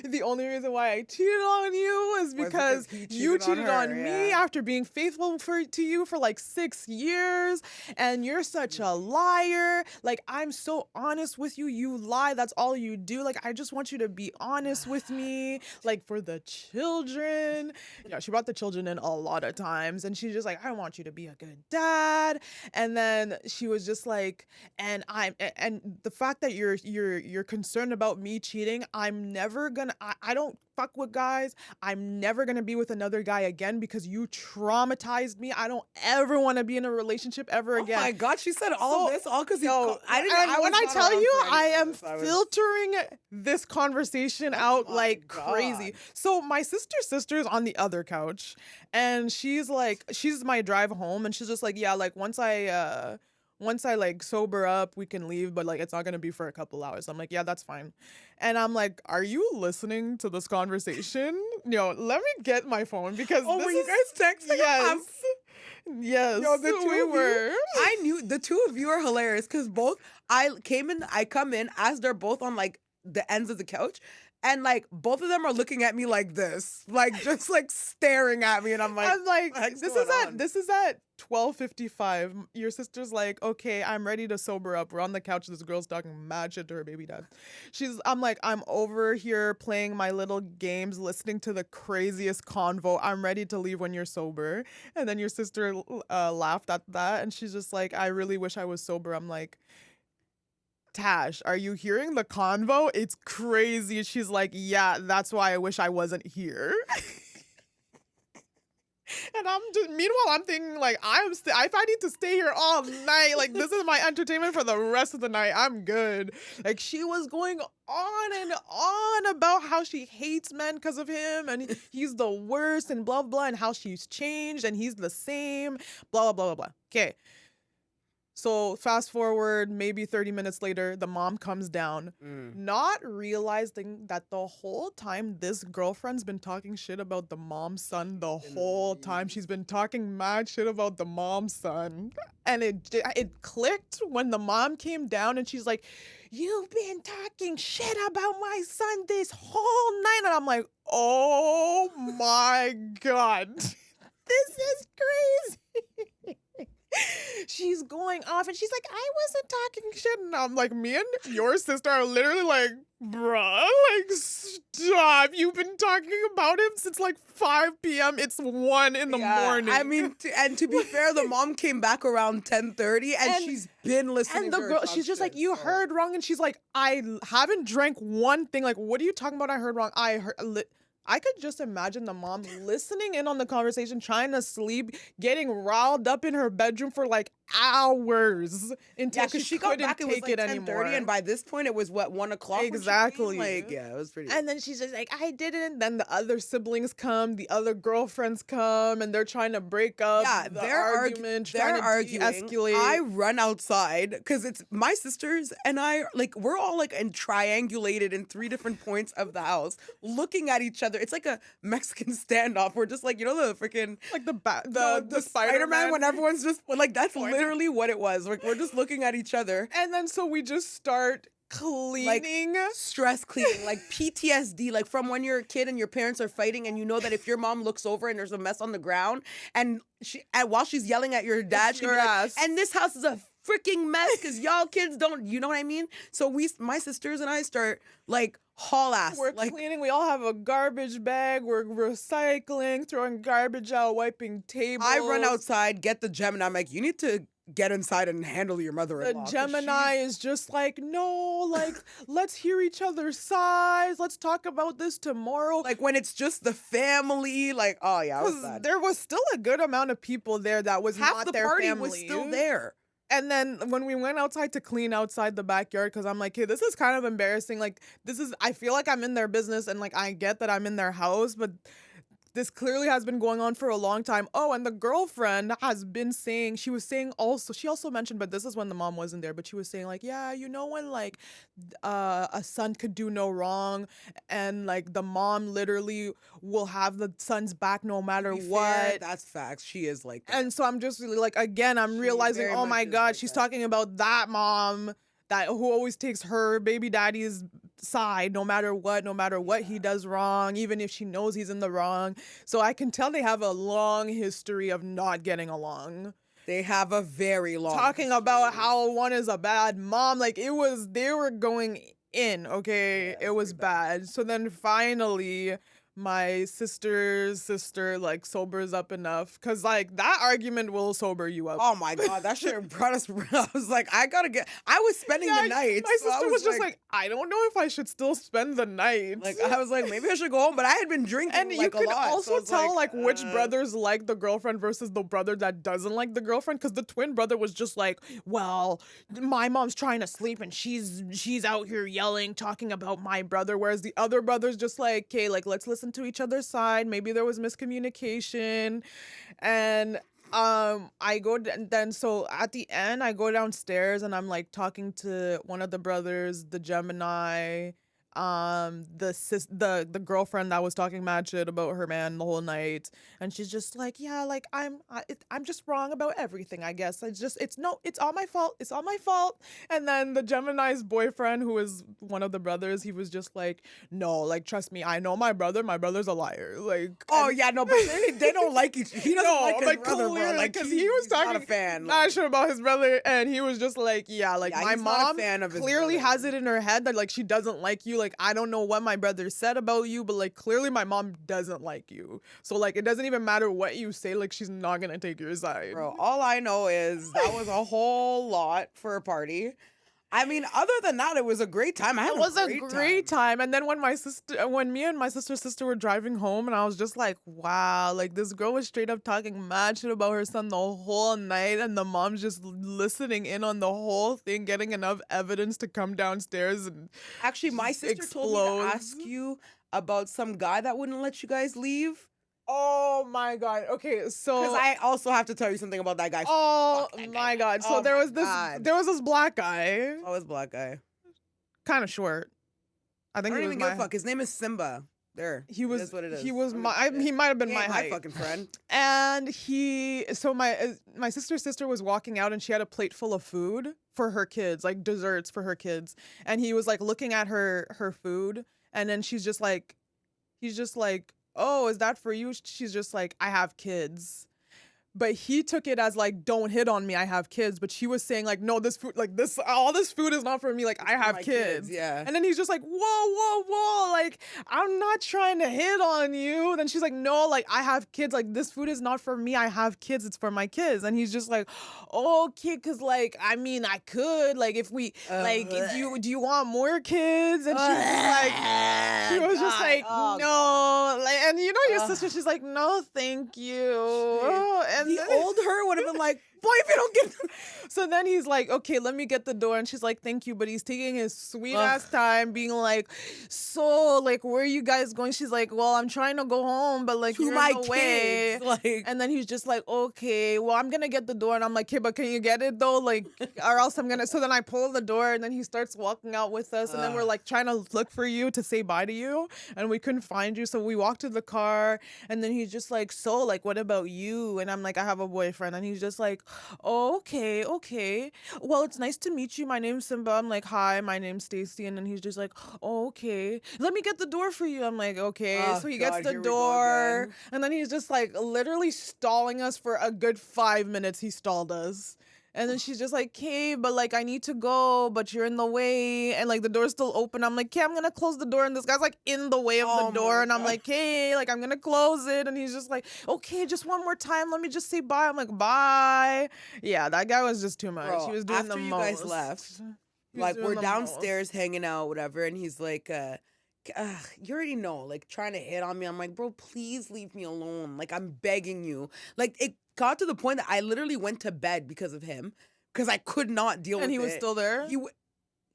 Speaker 1: The only reason why I cheated on you was because you cheated on me after being faithful to you for like 6 years, and you're such a liar. Like, I'm so honest with you. You lie. That's all you do. Like, I just want you to be honest with me. Like, for the children. Yeah, she brought the children in a lot of times, and she's just like, I want you to be a good dad. And then she was just like, and the fact that you're concerned about me cheating, I'm never gonna, I don't fuck with guys. I'm never gonna be with another guy again because you traumatized me. I don't ever want to be in a relationship ever again.
Speaker 2: Oh my God, she said all of this all because
Speaker 1: when I tell you, I am filtering this conversation out like crazy. So my sister's on the other couch, and she's my drive home, and she's just like, yeah, like once I like sober up, we can leave, but like it's not gonna be for a couple hours. I'm like, yeah, that's fine. And I'm like, are you listening to this conversation? Let me get my phone because
Speaker 2: were you guys texting?
Speaker 1: Yes. Yes.
Speaker 2: Yo, the two were. I knew the two of you are hilarious because both I come in as they're both on like the ends of the couch. And like both of them are looking at me like this, like just like staring at me, and I'm like, this is at 12:55. Your sister's like, okay, I'm ready to sober up. We're on the couch. This girl's talking mad shit to her baby dad. I'm like, I'm over here playing my little games, listening to the craziest convo. I'm ready to leave when you're sober. And then your sister laughed at that, and she's just like, I really wish I was sober. I'm like, Tash, are you hearing the convo? It's crazy. She's like, yeah, that's why I wish I wasn't here.
Speaker 1: And meanwhile, I'm thinking, like, if I need to stay here all night, like, this is my entertainment for the rest of the night, I'm good. Like, she was going on and on about how she hates men because of him, and he's the worst, and blah, blah, and how she's changed, and he's the same, blah, blah, blah, blah, blah. Okay. So fast forward, maybe 30 minutes later, the mom comes down, not realizing that the whole time this girlfriend's been talking shit about the mom's son the whole time. She's been talking mad shit about the mom's son. And it clicked when the mom came down and she's like, you've been talking shit about my son this whole night. And I'm like, oh my God, this is crazy. She's going off and she's like, I wasn't talking shit. And I'm like, me and your sister are literally like, bruh, like, stop. You've been talking about him since like 5 p.m. It's 1 in the morning.
Speaker 2: I mean, to be fair, the mom came back around 10:30 and she's been listening.
Speaker 1: And the girl, she's just like, you heard wrong. And she's like, I haven't drank one thing. Like, what are you talking about? I heard wrong. I could just imagine the mom listening in on the conversation, trying to sleep, getting riled up in her bedroom for like hours until she got back, it was like 10:30,
Speaker 2: and by this point it was 1 o'clock.
Speaker 1: Exactly.
Speaker 2: Like, yeah, it was pretty.
Speaker 1: And then she's just like, I didn't. Then the other siblings come, the other girlfriends come, and they're trying to break up.
Speaker 2: Yeah, they're arguing. Escalate. I run outside because it's my sisters and I. Like, we're all like triangulated in 3 different points of the house, looking at each other. It's like a Mexican standoff. We're just like, you know, the freaking
Speaker 1: like the Spider-Man
Speaker 2: when everyone's just like, that's literally what it was. Like, we're just looking at each other,
Speaker 1: and then so we just start cleaning,
Speaker 2: like, stress cleaning, like PTSD, like from when you're a kid and your parents are fighting, and you know that if your mom looks over and there's a mess on the ground, and while she's yelling at your dad, she'll be like, and this house is a freaking mess because y'all kids don't, you know what I mean? So my sisters and I start like haul ass.
Speaker 1: We're
Speaker 2: like,
Speaker 1: cleaning. We all have a garbage bag. We're recycling, throwing garbage out, wiping tables.
Speaker 2: I run outside, get the gem, and I'm like, you need to get inside and handle your mother-in-law.
Speaker 1: The Gemini is just like, no, like, let's hear each other's sides. Let's talk about this tomorrow.
Speaker 2: Like, when it's just the family, like, oh yeah, it was bad.
Speaker 1: There was still a good amount of people there that was
Speaker 2: half
Speaker 1: not
Speaker 2: the party
Speaker 1: family.
Speaker 2: was still there.
Speaker 1: And then when we went outside to clean outside the backyard, because I'm like, hey, this is kind of embarrassing. Like, I feel like I'm in their business, and like, I get that I'm in their house, but this clearly has been going on for a long time. Oh, and the girlfriend has been saying, she also mentioned, but this is when the mom wasn't there, but she was saying like, yeah, you know, when like a son could do no wrong, and like the mom literally will have the son's back no matter what.
Speaker 2: Fair, that's facts. She is like that.
Speaker 1: And so I'm just really like, again, I'm realizing, oh my God, like she's talking about that mom who always takes her baby daddy's side no matter what he does wrong, even if she knows he's in the wrong. So I can tell they have a long history of not getting along.
Speaker 2: They have a very long
Speaker 1: talking history about how one is a bad mom. Like, they were going in, okay? Yeah, it was bad. So then finally my sister's sister like sobers up enough, because like that argument will sober you up.
Speaker 2: Oh my God, that shit brought us. I was like, I was spending the night.
Speaker 1: My sister was just like, I don't know if I should still spend the night.
Speaker 2: Like, I was like, maybe I should go home, but I had been drinking.
Speaker 1: And you could also tell like which brothers like the girlfriend versus the brother that doesn't like the girlfriend, because the twin brother was just like, well, my mom's trying to sleep and she's out here yelling, talking about my brother, whereas the other brother's just like, okay, like, let's listen to each other's side. Maybe there was miscommunication. And so at the end I go downstairs and I'm like talking to one of the brothers, the Gemini, the girlfriend that was talking mad shit about her man the whole night, and she's just like, yeah, like I'm just wrong about everything, I guess. It's all my fault. And then the Gemini's boyfriend, who is one of the brothers, he was just like, no, like, trust me, I know my brother's a liar. Like,
Speaker 2: oh yeah, no, but they don't like each. He doesn't like his brother, bro.
Speaker 1: Like, because he was talking
Speaker 2: not a fan,
Speaker 1: mad shit about his brother, and he was just like, yeah, like, my mom clearly has it in her head that like she doesn't like you. Like, I don't know what my brother said about you, but like clearly my mom doesn't like you. So like it doesn't even matter what you say, like she's not gonna take your side.
Speaker 2: Bro, all I know is that was a whole lot for a party. I mean, other than that, it was a great time.
Speaker 1: It was a great time. And then when me and my sister's sister were driving home, and I was just like, wow, like this girl was straight up talking mad shit about her son the whole night, and the mom's just listening in on the whole thing, getting enough evidence to come downstairs and
Speaker 2: actually, my sister told me to ask you about some guy that wouldn't let you guys leave.
Speaker 1: Oh my god. Okay, so
Speaker 2: because I also have to tell you something about that guy.
Speaker 1: Oh my god. So there was this black guy.
Speaker 2: Oh, this black guy.
Speaker 1: Kind of short. I think
Speaker 2: I don't
Speaker 1: he
Speaker 2: even
Speaker 1: was
Speaker 2: give a fuck. His name is Simba. There.
Speaker 1: He was.
Speaker 2: That's what it is.
Speaker 1: He was he might have been my height.
Speaker 2: My fucking friend.
Speaker 1: And my sister's sister was walking out, and she had a plate full of food for her kids, like desserts for her kids. And he was like looking at her food, and then he's just like, oh, is that for you? She's just like, I have kids. But he took it as like, don't hit on me, I have kids. But she was saying like, no, this food, like all this food is not for me. Like, I have kids.
Speaker 2: Yeah.
Speaker 1: And then he's just like, whoa. Like, I'm not trying to hit on you. Then she's like, no, like I have kids. Like, this food is not for me. I have kids. It's for my kids. And he's just like, okay, cause like, I mean, I could, like, if we, like, do you want more kids? And she was just like, no. Like, and you know your sister, she's like, no, thank you. And
Speaker 2: the old her would have been like, boy, if you don't get
Speaker 1: So then he's like, okay, let me get the door. And she's like, thank you. But he's taking his sweet ass time being like, so like, where are you guys going? She's like, well, I'm trying to go home, but like,
Speaker 2: to
Speaker 1: you're
Speaker 2: my
Speaker 1: in the way.
Speaker 2: kids. Like,
Speaker 1: and then he's just like, okay, well, I'm going to get the door. And I'm like, okay, but can you get it though? Like, or else I'm going to. So then I pull the door, and then he starts walking out with us. And then we're like trying to look for you to say bye to you. And we couldn't find you. So we walked to the car, and then he's just like, so like, what about you? And I'm like, I have a boyfriend. And he's just like, oh, okay. Well, it's nice to meet you. My name's Simba. I'm like, hi, my name's Stacy. And then he's just like, oh, okay. Let me get the door for you. I'm like, okay. So he gets the door. And then he's just like literally stalling us for a good 5 minutes. He stalled us. And then she's just like, okay, but like I need to go, but you're in the way. And like the door's still open. I'm like, okay, I'm going to close the door. And this guy's like in the way of the door. And I'm like, okay, like I'm going to close it. And he's just like, okay, just one more time. Let me just say bye. I'm like, bye. Yeah, that guy was just too much.
Speaker 2: Bro,
Speaker 1: he was doing
Speaker 2: after
Speaker 1: the
Speaker 2: you
Speaker 1: most.
Speaker 2: guys left, like we're downstairs hanging out, whatever. And he's like, you already know, like trying to hit on me. I'm like, bro, please leave me alone. Like, I'm begging you. Like, it got to the point that I literally went to bed because of him, because I could not deal with it.
Speaker 1: And he was still there?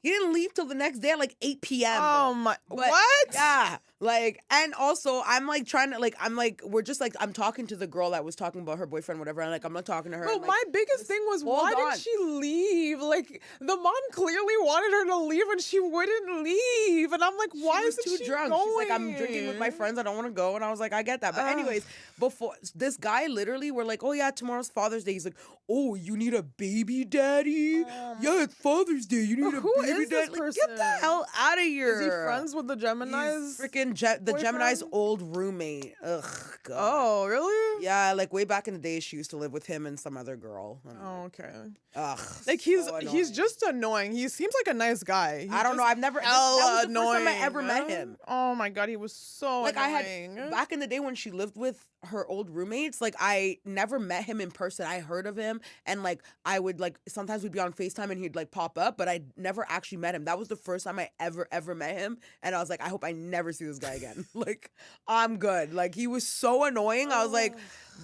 Speaker 2: He didn't leave till the next day at like 8 p.m.
Speaker 1: Oh my, what?
Speaker 2: Yeah. Like, and also I'm like trying to, like, I'm like, we're just like, I'm talking to the girl that was talking about her boyfriend, whatever. And like, I'm not talking to her.
Speaker 1: Bro,
Speaker 2: like,
Speaker 1: my biggest thing was, why did she leave? Like, the mom clearly wanted her to leave and she wouldn't leave. And I'm like, why is she too drunk?
Speaker 2: She's like, I'm drinking with my friends. I don't want to go. And I was like, I get that. But anyways, before this guy literally, we're like, oh yeah, tomorrow's Father's Day. He's like, oh, you need a baby daddy? Yeah, it's Father's Day. You need a baby daddy. Like, get the hell out of here.
Speaker 1: Is he friends with the Geminis?
Speaker 2: He's freaking the Gemini's old roommate. Ugh, God.
Speaker 1: Oh, really?
Speaker 2: Yeah, like way back in the day, she used to live with him and some other girl.
Speaker 1: Oh, okay.
Speaker 2: Ugh.
Speaker 1: Like he's just annoying. He seems like a nice guy.
Speaker 2: I don't know. I've never. That was the first time I ever met him.
Speaker 1: Oh my God, he was so
Speaker 2: like
Speaker 1: annoying.
Speaker 2: I had back in the day when she lived with her old roommates. Like, I never met him in person. I heard of him, and like I would like sometimes we'd be on FaceTime and he'd like pop up, but I never actually met him. That was the first time I ever met him, and I was like, I hope I never see this guy again. Like, I'm good. Like, he was so annoying. I was like,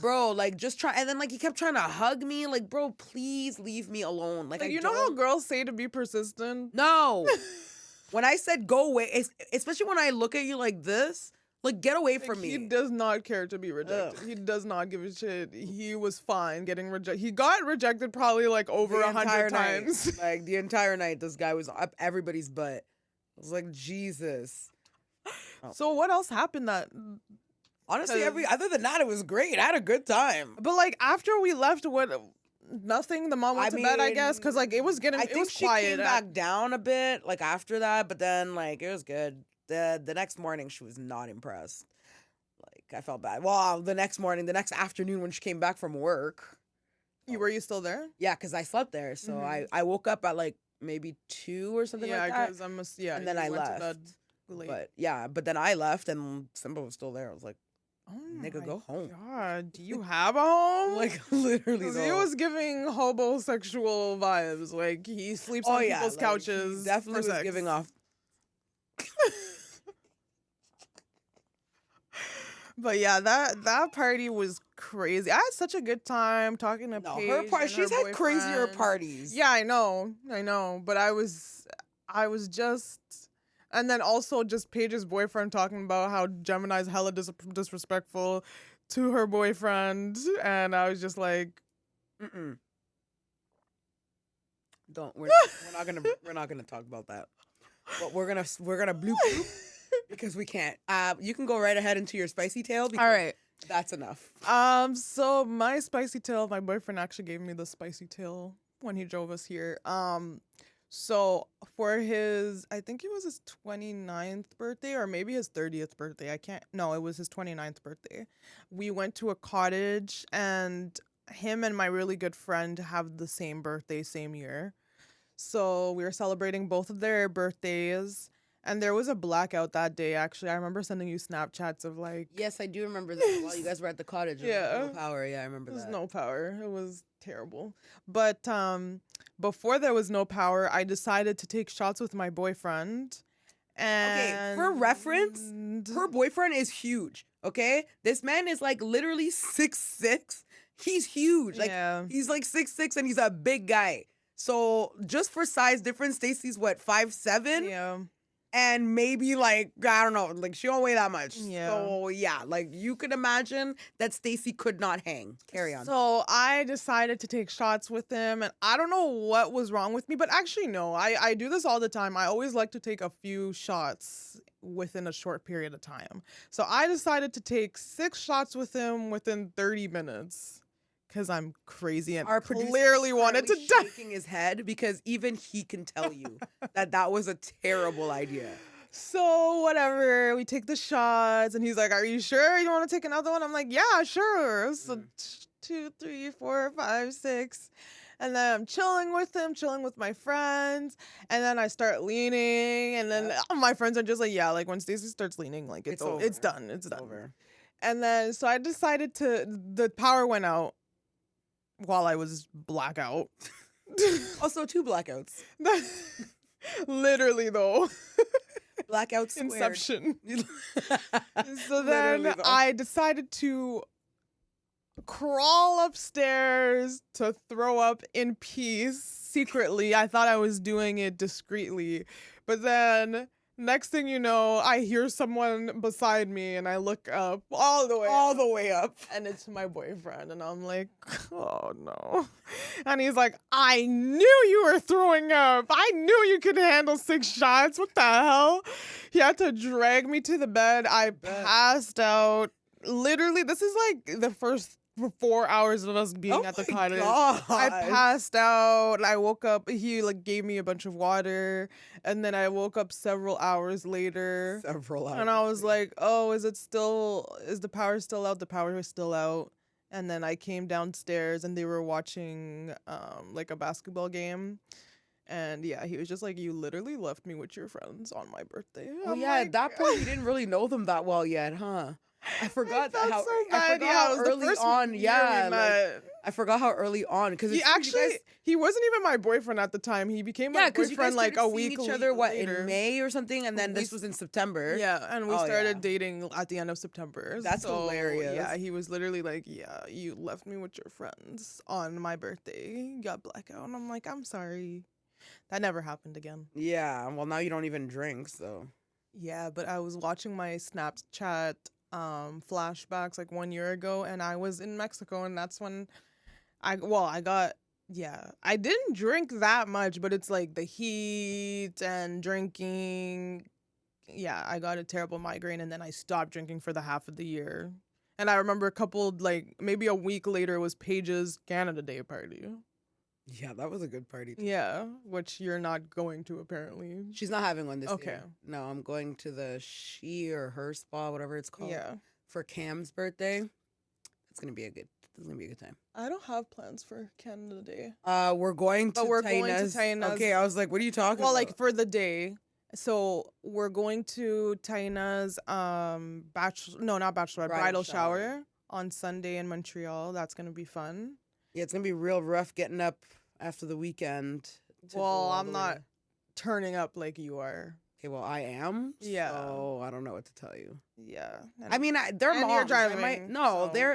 Speaker 2: bro, like, just try. And then like he kept trying to hug me. Like, bro, please leave me alone. Like
Speaker 1: you know how girls say to be persistent?
Speaker 2: No. When I said go away, especially when I look at you like this. Like, get away from me.
Speaker 1: He does not care to be rejected. He does not give a shit. He was fine getting rejected. He got rejected probably like over 100 times.
Speaker 2: Like, the entire night, this guy was up everybody's butt. I was like, Jesus.
Speaker 1: So what else happened that...
Speaker 2: Honestly, other than that, it was great. I had a good time.
Speaker 1: But like after we left, nothing. The mom went to bed, I guess, because like it was getting.
Speaker 2: I think she came back down a bit, like after that. But then like it was good. The next morning, she was not impressed. Like, I felt bad. Well, the next afternoon when she came back from work.
Speaker 1: Were you still there?
Speaker 2: Yeah, because I slept there. So I woke up at like maybe 2 or something like that.
Speaker 1: Yeah,
Speaker 2: and then I left.
Speaker 1: Late.
Speaker 2: But then I left and Simba was still there. I was like,
Speaker 1: Oh
Speaker 2: Nigga,
Speaker 1: my
Speaker 2: go home.
Speaker 1: God, do you have a home?
Speaker 2: Like, literally,
Speaker 1: 'Cause he
Speaker 2: though.
Speaker 1: was giving homosexual vibes. Like, he sleeps on people's couches.
Speaker 2: He definitely
Speaker 1: for
Speaker 2: was
Speaker 1: sex.
Speaker 2: giving off.
Speaker 1: But yeah, that party was crazy. I had such a good time talking to
Speaker 2: No,
Speaker 1: Paige
Speaker 2: her party.
Speaker 1: and
Speaker 2: She's
Speaker 1: her
Speaker 2: had crazier
Speaker 1: boyfriend.
Speaker 2: parties.
Speaker 1: Yeah, I know. But I was just, and then also just Paige's boyfriend talking about how Gemini's hella disrespectful to her boyfriend, and I was just like,
Speaker 2: Mm-mm. Don't. We're not gonna talk about that. But we're gonna bloop because we can't. You can go right ahead into your spicy tale. Because
Speaker 1: all right.
Speaker 2: That's enough.
Speaker 1: So my spicy tale, my boyfriend actually gave me the spicy tale when he drove us here. So for his, I think it was his 29th birthday or maybe his 30th birthday. No, it was his 29th birthday. We went to a cottage and him and my really good friend have the same birthday, same year. So we were celebrating both of their birthdays. And there was a blackout that day, actually. I remember sending you Snapchats of like...
Speaker 2: Yes, I do remember that. While you guys were at the cottage.
Speaker 1: Yeah.
Speaker 2: No power. Yeah, I remember that.
Speaker 1: There was no power. It was terrible. But before there was no power, I decided to take shots with my boyfriend. And
Speaker 2: okay, for reference, her boyfriend is huge. Okay? This man is like literally 6'6". He's huge. Like he's like 6'6" and he's a big guy. So just for size difference, Stacy's what, 5'7"?
Speaker 1: Yeah.
Speaker 2: And maybe like, I don't know, like she don't weigh that much.
Speaker 1: Yeah.
Speaker 2: So yeah, like you could imagine that Stacy could not hang. Carry on.
Speaker 1: So I decided to take shots with him and I don't know what was wrong with me, but actually no, I do this all the time. I always like to take a few shots within a short period of time. So I decided to take 6 shots with him within 30 minutes. Because I'm crazy and clearly wanted to die.
Speaker 2: Shaking his head because even he can tell you that was a terrible idea.
Speaker 1: So whatever, we take the shots and he's like, "Are you sure you want to take another one?" I'm like, "Yeah, sure." So 2, 3, 4, 5, 6. And then I'm chilling with him, chilling with my friends. And then I start leaning. And then my friends are just like, yeah, like when Stacey starts leaning, like it's over. It's done. It's done. Over. And then so I decided the power went out while I was blackout.
Speaker 2: Also 2 blackouts.
Speaker 1: Literally though.
Speaker 2: Blackout squared.
Speaker 1: Inception. So then I decided to crawl upstairs to throw up in peace secretly. I thought I was doing it discreetly. But then next thing you know, I hear someone beside me and I look up all the way up and it's my boyfriend and I'm like, oh no. And he's like, I knew you were throwing up. I knew you could handle 6 shots. What the hell? He had to drag me to the bed. I passed out. Literally, this is like the first 4 hours of us being at the cottage.
Speaker 2: God.
Speaker 1: I passed out. I woke up. He like gave me a bunch of water, and then I woke up several hours later. And I was like, "Oh, is the power still out?" The power was still out. And then I came downstairs, and they were watching like a basketball game. And yeah, he was just like, "You literally left me with your friends on my birthday."
Speaker 2: Oh yeah, at that point you didn't really know them that well yet, huh? I forgot how early on. Yeah, I forgot how early on because
Speaker 1: he wasn't even my boyfriend at the time. He became my boyfriend like a week
Speaker 2: each other
Speaker 1: later.
Speaker 2: In May or something, and then this was in September.
Speaker 1: Yeah, and we started dating at the end of September.
Speaker 2: That's hilarious.
Speaker 1: Yeah, he was literally like, "Yeah, you left me with your friends on my birthday. You got blackout," and I'm like, "I'm sorry." That never happened again.
Speaker 2: Yeah, well now you don't even drink, so.
Speaker 1: Yeah, but I was watching my Snapchat flashbacks like 1 year ago and I was in Mexico and that's when I didn't drink that much, but it's like the heat and drinking. Yeah, I got a terrible migraine and then I stopped drinking for the half of the year. And I remember maybe a week later it was Paige's Canada Day party.
Speaker 2: Yeah, that was a good party too.
Speaker 1: Yeah, which you're not going to apparently.
Speaker 2: She's not having one this year.
Speaker 1: Okay.
Speaker 2: No, I'm going to the she or her spa, whatever it's called.
Speaker 1: Yeah.
Speaker 2: For Cam's birthday. It's gonna be a good time.
Speaker 1: I don't have plans for Canada Day.
Speaker 2: We're going to
Speaker 1: Tainas.
Speaker 2: Okay, I was like, what are you talking about?
Speaker 1: Well, like for the day. So we're going to Taina's bridal shower on Sunday in Montreal. That's gonna be fun.
Speaker 2: Yeah, it's gonna be real rough getting up after the weekend.
Speaker 1: Well, I'm not turning up like you are.
Speaker 2: Okay, well, I am.
Speaker 1: Yeah.
Speaker 2: So I don't know what to tell you.
Speaker 1: Yeah.
Speaker 2: I mean, they're moms.
Speaker 1: You're driving.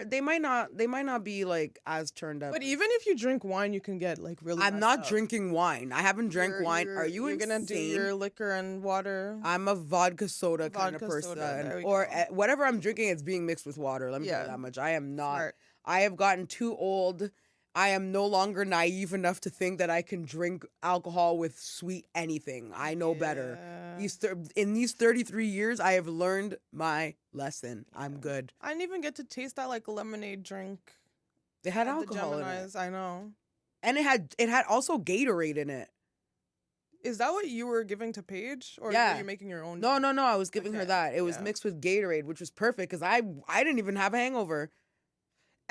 Speaker 2: They might not be like as turned up.
Speaker 1: But even if you drink wine, you can get like really.
Speaker 2: I'm not drinking wine. I haven't drank wine. Are you
Speaker 1: insane? Gonna do your liquor and water?
Speaker 2: I'm a vodka soda kind of person, or whatever I'm drinking, it's being mixed with water. Let me tell you that much. I am not. Smart. I have gotten too old. I am no longer naive enough to think that I can drink alcohol with sweet anything. I know better. In these 33 years, I have learned my lesson. I'm good.
Speaker 1: I didn't even get to taste that like lemonade drink.
Speaker 2: They had alcohol in it.
Speaker 1: I know.
Speaker 2: And it had also Gatorade in it.
Speaker 1: Is that what you were giving to Paige? Or were you making your own?
Speaker 2: No. I was giving her that. It was mixed with Gatorade, which was perfect because I didn't even have a hangover.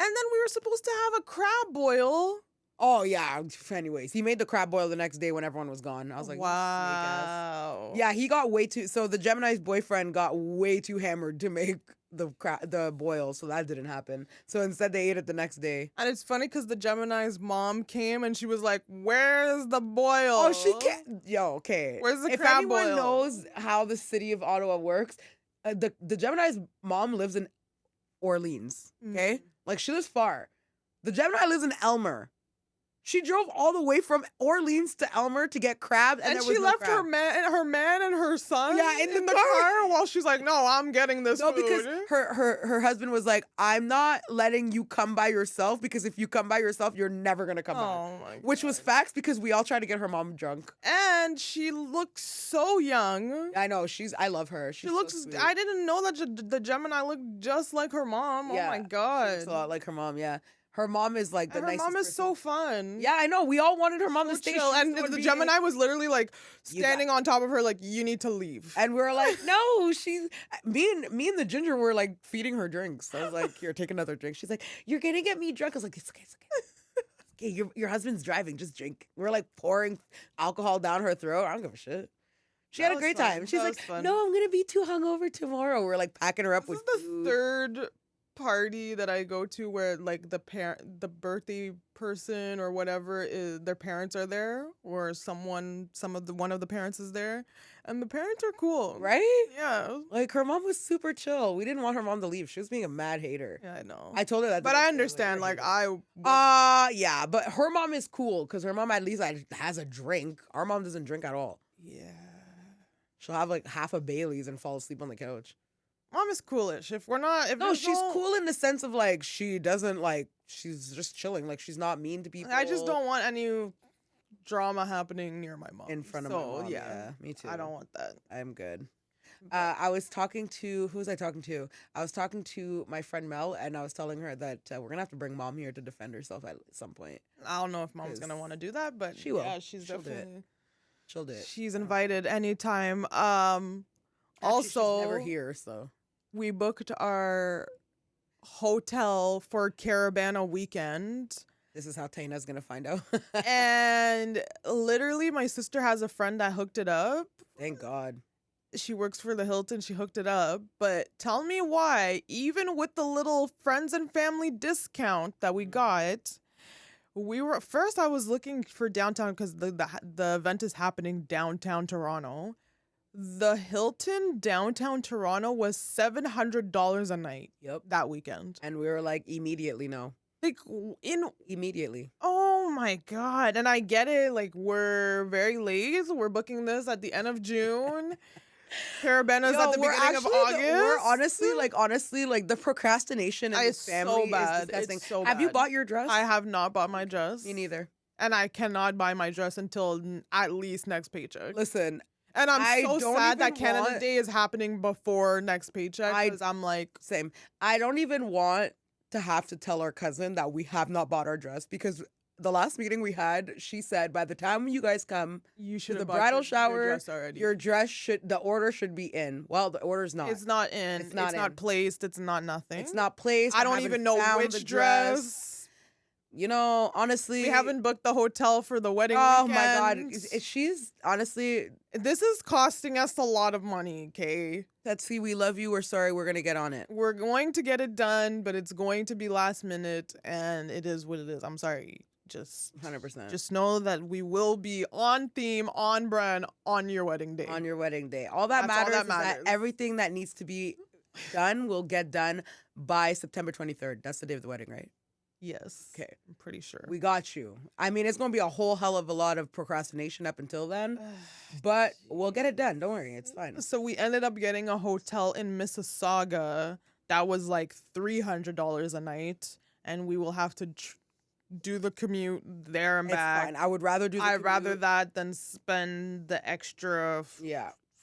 Speaker 1: And then we were supposed to have a crab boil.
Speaker 2: Oh, yeah. Anyways, he made the crab boil the next day when everyone was gone. I was like,
Speaker 1: wow.
Speaker 2: Yeah, he got way too... So the Gemini's boyfriend got way too hammered to make the boil, so that didn't happen. So instead, they ate it the next day.
Speaker 1: And it's funny because the Gemini's mom came and she was like, where's the boil?
Speaker 2: Oh, she can't... Yo, okay.
Speaker 1: Where's the crab boil?
Speaker 2: If anyone knows how the city of Ottawa works, the Gemini's mom lives in Orleans, okay? Like, she lives far. The Gemini lives in Elmer. She drove all the way from Orleans to Elmer to get crab, and she left
Speaker 1: her man and her son in the car while she's like, no, I'm getting this food.
Speaker 2: Because her husband was like, I'm not letting you come by yourself, because if you come by yourself, you're never going to come back. Which was facts, because we all tried to get her mom drunk.
Speaker 1: And she looks so young.
Speaker 2: I know. I love her. She looks so sweet.
Speaker 1: I didn't know that the Gemini looked just like her mom.
Speaker 2: Yeah,
Speaker 1: oh my God.
Speaker 2: She looks a lot like her mom, yeah. Her mom is like the nicest person. Her mom is
Speaker 1: so fun.
Speaker 2: Yeah, I know. We all wanted her mom to stay
Speaker 1: chill. And the Gemini was literally like standing on top of her, like, you need to leave.
Speaker 2: And we were like, no, me and the ginger were like feeding her drinks. I was like, here, take another drink. She's like, you're gonna get me drunk. I was like, it's okay. Okay, your husband's driving. Just drink. We're like pouring alcohol down her throat. I don't give a shit. She had a great time. She's like, no, I'm gonna be too hungover tomorrow. We're like packing her up with
Speaker 1: food. This is the third party that I go to where like the birthday person or whatever their parents are there, or one of the parents is there, and the parents are cool,
Speaker 2: right?
Speaker 1: Yeah,
Speaker 2: like her mom was super chill. We didn't want her mom to leave. She was being a mad hater.
Speaker 1: Yeah, I know.
Speaker 2: I told her that,
Speaker 1: but I understand. Like
Speaker 2: yeah, but her mom is cool because her mom at least has a drink. Our mom doesn't drink at all.
Speaker 1: Yeah,
Speaker 2: she'll have like half a Bailey's and fall asleep on the couch.
Speaker 1: Mom is coolish.
Speaker 2: She's cool in the sense of like she doesn't like, she's just chilling. Like she's not mean to people.
Speaker 1: I just don't want any drama happening near my mom.
Speaker 2: In front of my mom. Yeah, me too.
Speaker 1: I don't want that.
Speaker 2: I'm good. I was talking to, who was I talking to? I was talking to my friend Mel, and I was telling her that we're gonna have to bring mom here to defend herself at some point.
Speaker 1: I don't know if mom's gonna want to do that, but
Speaker 2: she will.
Speaker 1: Yeah, she'll do it. She's invited anytime. Also,
Speaker 2: she's never here, so.
Speaker 1: We booked our hotel for Caravana weekend.
Speaker 2: This is how Taina's going to find out.
Speaker 1: And literally, my sister has a friend that hooked it up.
Speaker 2: Thank God.
Speaker 1: She works for the Hilton. She hooked it up. But tell me why, even with the little friends and family discount that we got, I was looking for downtown because the event is happening downtown Toronto. The Hilton downtown Toronto was $700 a night.
Speaker 2: Yep.
Speaker 1: That weekend.
Speaker 2: And we were like, immediately no.
Speaker 1: Like
Speaker 2: immediately.
Speaker 1: Oh my God. And I get it. Like, we're very late. We're booking this at the end of June. Caravana's at the beginning of August.
Speaker 2: We're honestly, like the procrastination in this family is disgusting.
Speaker 1: It's so
Speaker 2: have
Speaker 1: bad.
Speaker 2: You bought your dress?
Speaker 1: I have not bought my dress.
Speaker 2: Me neither.
Speaker 1: And I cannot buy my dress until at least next paycheck.
Speaker 2: Listen.
Speaker 1: And I'm so sad that Canada Day is happening before next paycheck, because I'm like...
Speaker 2: Same. I don't even want to have to tell our cousin that we have not bought our dress, because the last meeting we had, she said, by the time you guys come to the bridal shower, your dress the order should be in. Well, the order's not.
Speaker 1: It's not in. It's not placed. It's not nothing.
Speaker 2: It's not placed.
Speaker 1: I don't even know which dress.
Speaker 2: honestly,
Speaker 1: We haven't booked the hotel for the wedding
Speaker 2: oh
Speaker 1: weekend.
Speaker 2: my God. She's honestly,
Speaker 1: This is costing us a lot of money, okay?
Speaker 2: Tetsi, we love you. We're sorry. We're going to get on it.
Speaker 1: We're going to get it done, but it's going to be last minute, and it is what it is. I'm sorry. Just
Speaker 2: 100%.
Speaker 1: Just know that we will be on theme, on brand, on your wedding day.
Speaker 2: On your wedding day. All that matters is that everything that needs to be done will get done by September 23rd. That's the day of the wedding, right?
Speaker 1: Yes.
Speaker 2: Okay.
Speaker 1: I'm pretty sure.
Speaker 2: We got you. I mean, it's going to be a whole hell of a lot of procrastination up until then, but we'll get it done. Don't worry. It's fine.
Speaker 1: So we ended up getting a hotel in Mississauga that was like $300 a night, and we will have to do the commute there and back.
Speaker 2: Fine. I would rather do
Speaker 1: I'd rather that than spend the extra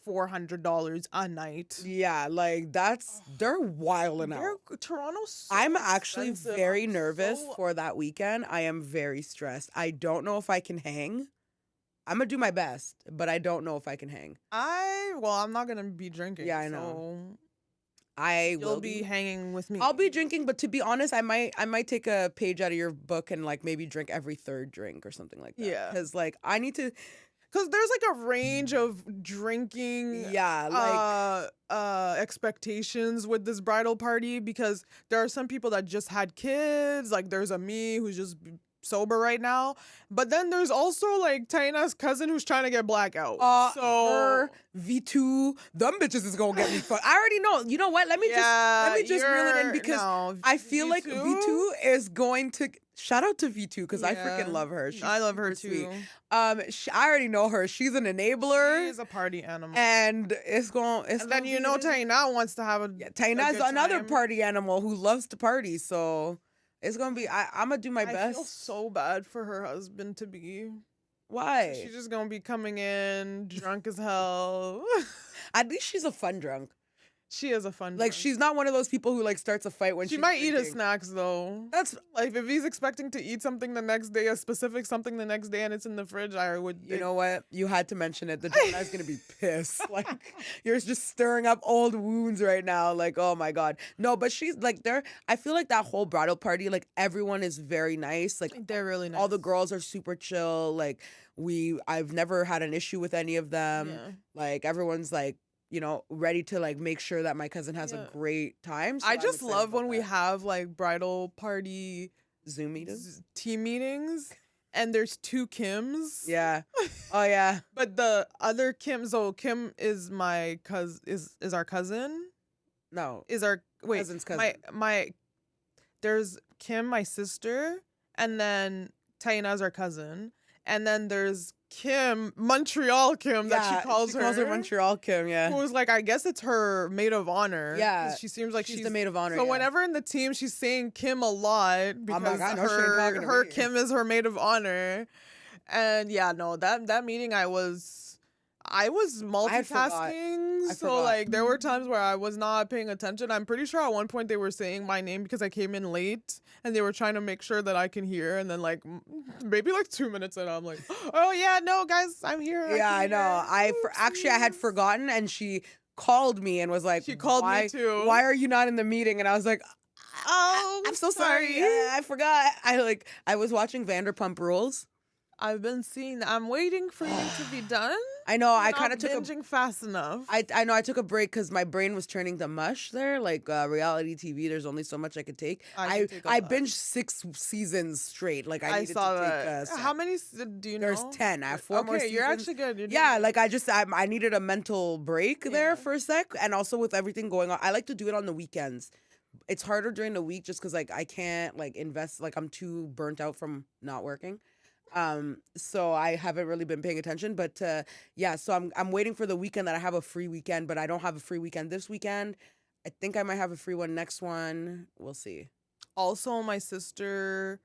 Speaker 1: $400 a night.
Speaker 2: Yeah, like they're wilding out.
Speaker 1: Toronto's so
Speaker 2: I'm actually
Speaker 1: expensive.
Speaker 2: very nervous for that weekend. I am very stressed. I don't know if I can hang. I'm gonna do my best, but I don't know if I can hang.
Speaker 1: I'm not gonna be drinking.
Speaker 2: Yeah, I know.
Speaker 1: So you'll be hanging with me.
Speaker 2: I'll be drinking, but to be honest, I might take a page out of your book and like maybe drink every third drink or something like that.
Speaker 1: Yeah,
Speaker 2: because like I need to.
Speaker 1: Because there's like a range of drinking expectations with this bridal party, because there are some people that just had kids, like there's a me who's just sober right now, but then there's also like Taina's cousin who's trying to get blackout. So
Speaker 2: her V2, them bitches is gonna get me fucked. I already know. You know what? Let me just reel it in, because I feel like V2 is going to. Shout out to V2 because I freaking love her.
Speaker 1: I love her too.
Speaker 2: Sweet. I already know her. She's an enabler.
Speaker 1: She's a party animal.
Speaker 2: And it's going.
Speaker 1: And then Taina wants to have a.
Speaker 2: Yeah, Taina's another party animal who loves to party. So it's gonna be. I'm gonna do my best.
Speaker 1: I feel so bad for her husband to be.
Speaker 2: Why?
Speaker 1: She's just gonna be coming in drunk as hell.
Speaker 2: At least she's a fun drunk.
Speaker 1: She is a fun
Speaker 2: like
Speaker 1: drunk.
Speaker 2: She's not one of those people who like starts a fight when
Speaker 1: she might eat his snacks though.
Speaker 2: That's
Speaker 1: like if he's expecting to eat something the next day, a specific something the next day, and it's in the fridge, I would.
Speaker 2: You know what? You had to mention it. The Gemini's gonna be pissed. Like you're just stirring up old wounds right now. Like oh my god, no. But she's like there. I feel like that whole bridal party, like everyone is very nice. Like
Speaker 1: they're really nice.
Speaker 2: All the girls are super chill. Like I've never had an issue with any of them. Yeah. Like everyone's like. Ready to like make sure that my cousin has a great time. So
Speaker 1: I just love when we have like bridal party
Speaker 2: Zoom meetings,
Speaker 1: team meetings, and there's two Kims.
Speaker 2: Yeah. Oh yeah.
Speaker 1: But the other Kim, so Kim is my cousin. Is our cousin?
Speaker 2: No.
Speaker 1: Is our
Speaker 2: cousin's cousin?
Speaker 1: My there's Kim, my sister, and then Taina's our cousin, and then there's Kim, Montreal Kim, that she calls her.
Speaker 2: She calls her Montreal Kim, yeah.
Speaker 1: Who's like, I guess it's her maid of honor.
Speaker 2: Yeah.
Speaker 1: She seems like
Speaker 2: she's the maid of honor.
Speaker 1: So whenever in the team, she's saying Kim a lot because her Kim is her maid of honor. And yeah, no, that meeting I was multitasking. So like there were times where I was not paying attention. I'm pretty sure at one point they were saying my name because I came in late and they were trying to make sure that I can hear. And then like maybe like 2 minutes in, I'm like, oh yeah, no guys, I'm here.
Speaker 2: Yeah, I know. I had forgotten, and she called me and was like,
Speaker 1: she called me too.
Speaker 2: Why are you not in the meeting? And I was like, oh, I'm so sorry. I forgot. I was watching Vanderpump Rules.
Speaker 1: I've been seeing that. I'm waiting for you to be done.
Speaker 2: I know. I kind of took
Speaker 1: binging fast enough.
Speaker 2: I know. I took a break because my brain was turning to mush there. Like reality TV, there's only so much I could take. I binged 6 seasons straight. Like I saw that.
Speaker 1: How many do you know?
Speaker 2: There's 10. I have 4 more seasons.
Speaker 1: You're actually good.
Speaker 2: Like I needed a mental break there for a sec, and also with everything going on, I like to do it on the weekends. It's harder during the week just because like I can't like invest. Like I'm too burnt out from not working. So I haven't really been paying attention, but so I'm waiting for the weekend that I have a free weekend, but I don't have a free weekend this weekend. I think I might have a free one next one. We'll see.
Speaker 1: Also, my sister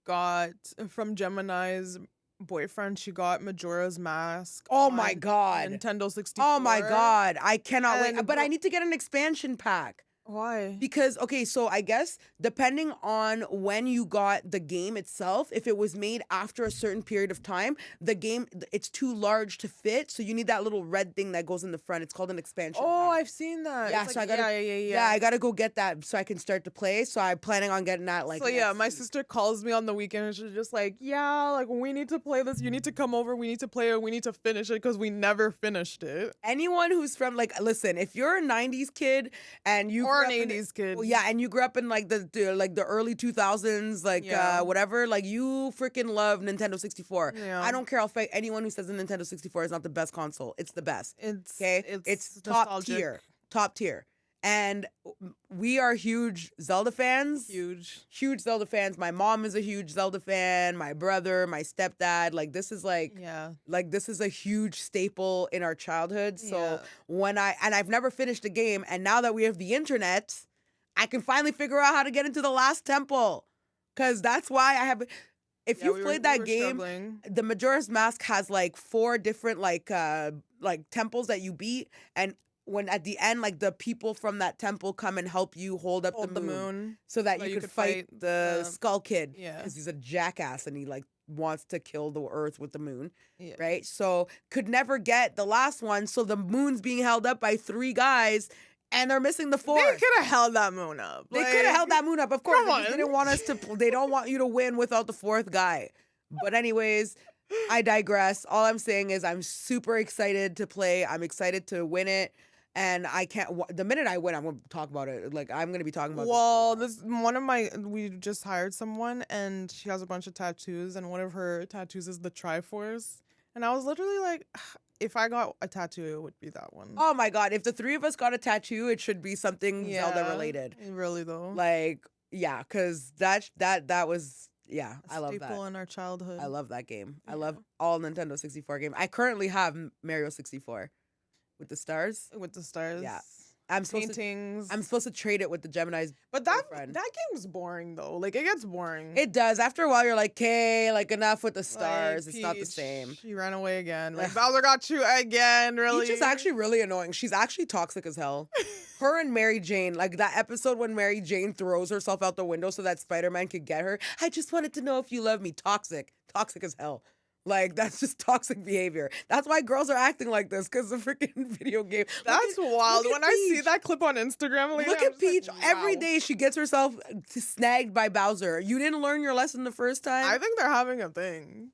Speaker 1: got from Gemini's boyfriend, she got Majora's Mask.
Speaker 2: Oh my god.
Speaker 1: Nintendo 64.
Speaker 2: Oh my god. I cannot wait. But I need to get an expansion pack.
Speaker 1: Why?
Speaker 2: Because, okay, so I guess depending on when you got the game itself, if it was made after a certain period of time, the game, it's too large to fit. So you need that little red thing that goes in the front. It's called an expansion
Speaker 1: Oh,
Speaker 2: pack.
Speaker 1: I've seen that.
Speaker 2: Yeah,
Speaker 1: It's
Speaker 2: so
Speaker 1: like,
Speaker 2: I gotta,
Speaker 1: yeah.
Speaker 2: I gotta go get that so I can start to play. So I'm planning on getting that like.
Speaker 1: So yeah,
Speaker 2: next
Speaker 1: my
Speaker 2: week.
Speaker 1: sister calls me on the weekend and she's just like, yeah, like we need to play this. You need to come over. We need to play it. We need to finish it because we never finished it.
Speaker 2: Anyone who's from like, listen, if you're a '90s kid and you
Speaker 1: Or
Speaker 2: grew
Speaker 1: an
Speaker 2: up in
Speaker 1: 80s kid.
Speaker 2: well, yeah, and you grew up in like the early 2000s, like
Speaker 1: Yeah.
Speaker 2: whatever, like you freaking love Nintendo 64.
Speaker 1: Yeah.
Speaker 2: I don't care. I'll fight anyone who says the Nintendo 64 is not the best console. It's the best.
Speaker 1: It's
Speaker 2: Okay, it's top
Speaker 1: nostalgic.
Speaker 2: tier. And we are huge Zelda fans. Huge Zelda fans. My mom is a huge Zelda fan. My brother, my stepdad. Like this is like, this is a huge staple in our childhood. So when I've never finished a game, and now that we have the internet, I can finally figure out how to get into the last temple. Cause that's why I have. If you've played that game,
Speaker 1: struggling.
Speaker 2: the Majora's Mask has like 4 different like temples that you beat, and when at the end, like the people from that temple come and help you hold up the moon so that you could fight the Skull Kid.
Speaker 1: Yeah.
Speaker 2: Because he's a jackass and he like wants to kill the earth with the moon. Yeah. Right? So could never get the last one. So the moon's being held up by 3 guys and they're missing the 4th.
Speaker 1: They could have held that moon up.
Speaker 2: They could have held that moon up, of course. They didn't want us to, they don't want you to win without the 4th guy. But anyways, I digress. All I'm saying is I'm super excited to play. I'm excited to win it. And I can't, the minute I win, I'm going to talk about it. Like, I'm going to be talking about
Speaker 1: we just hired someone and she has a bunch of tattoos and one of her tattoos is the Triforce. And I was literally like, if I got a tattoo, it would be that one.
Speaker 2: Oh my God. If the 3 of us got a tattoo, it should be something Zelda related.
Speaker 1: Really though.
Speaker 2: Like, yeah, because that was, yeah, I love that.
Speaker 1: Staple in our childhood.
Speaker 2: I love that game. I love all Nintendo 64 games. I currently have Mario 64. With the stars?
Speaker 1: With the stars.
Speaker 2: Yeah. I'm supposed to trade it with the Gemini's.
Speaker 1: But that game's boring though. Like it gets boring.
Speaker 2: It does. After a while you're like, okay, like enough with the stars. Like, it's not the same.
Speaker 1: She ran away again. Like Bowser got you again, really.
Speaker 2: Peach is actually really annoying. She's actually toxic as hell. Her and Mary Jane, like that episode when Mary Jane throws herself out the window so that Spider-Man could get her. I just wanted to know if you love me. Toxic. Toxic as hell. Like, that's just toxic behavior. That's why girls are acting like this, because the freaking video game.
Speaker 1: That's wild. When I see that clip on Instagram,
Speaker 2: look at Peach. Like, wow. Every day she gets herself snagged by Bowser. You didn't learn your lesson the first time?
Speaker 1: I think they're having a thing.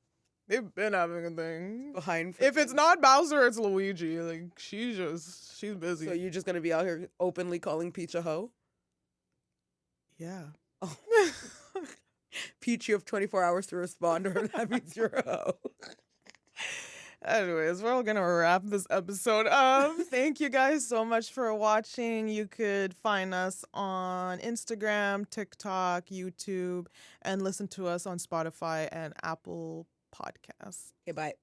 Speaker 1: They've been having a thing.
Speaker 2: If
Speaker 1: it's not Bowser, it's Luigi. Like, she's busy.
Speaker 2: So you're just going to be out here openly calling Peach a hoe?
Speaker 1: Yeah.
Speaker 2: Oh. Peach, you have 24 hours to respond, or that means you're a hoe.
Speaker 1: Anyways, we're all gonna wrap this episode. Thank you guys so much for watching. You could find us on Instagram, TikTok, YouTube, and listen to us on Spotify and Apple Podcasts.
Speaker 2: Okay, bye.